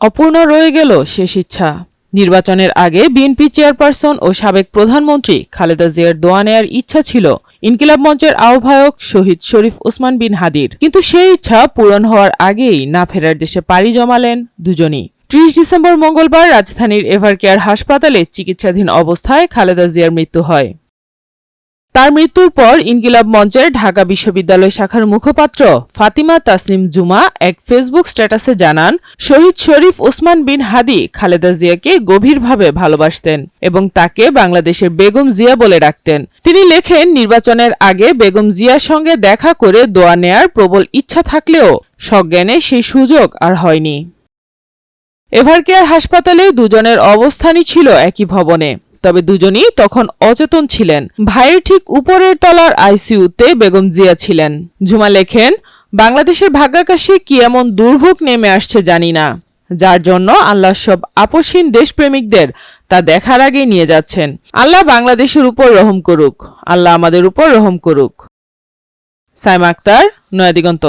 অপূর্ণ রয়ে গেল শেষ ইচ্ছা। নির্বাচনের আগে বিএনপি চেয়ারপারসন ও সাবেক প্রধানমন্ত্রী খালেদা জিয়ার দোয়া নেয়ার ইচ্ছা ছিল ইনকিলাব মঞ্চের আহ্বায়ক শহীদ শরীফ ওসমান বিন হাদির, কিন্তু সেই ইচ্ছা পূরণ হওয়ার আগেই না ফেরার দেশে পাড়ি জমালেন দুজনই। ৩০ ডিসেম্বর মঙ্গলবার রাজধানীর এভারকেয়ার হাসপাতালে চিকিৎসাধীন অবস্থায় খালেদা জিয়ার মৃত্যু হয়। তার মৃত্যুর পর ইনকিলাব মঞ্চের ঢাকা বিশ্ববিদ্যালয় শাখার মুখপাত্র ফাতিমা তাসনিম জুমা এক ফেসবুক স্ট্যাটাসে জানান, শহীদ শরীফ ওসমান বিন হাদি খালেদা জিয়াকে গভীরভাবে ভালোবাসতেন এবং তাকে বাংলাদেশের বেগম জিয়া বলে ডাকতেন। তিনি লেখেন, নির্বাচনের আগে বেগম জিয়ার সঙ্গে দেখা করে দোয়া নেয়ার প্রবল ইচ্ছা থাকলেও সজ্ঞানে সেই সুযোগ আর হয়নি। এভারকেয়ার হাসপাতালে দুজনের অবস্থানই ছিল একই ভবনে, তবে দুজনই তখন অচেতন ছিলেন। ভাইয়ের ঠিক উপরের তলার আইসিইউতে বেগম জিয়া ছিলেন। ঝুমা লেখেন, বাংলাদেশের ভাগ্যাকাশে কি এমন দুর্ভোগ নেমে আসছে জানি না, যার জন্য আল্লাহ সব আপসহীন দেশপ্রেমিকদের তা দেখার আগে নিয়ে যাচ্ছেন। আল্লাহ বাংলাদেশের উপর রহম করুক, আল্লাহ আমাদের উপর রহম করুক। সাইমা আক্তার, নয়া দিগন্ত।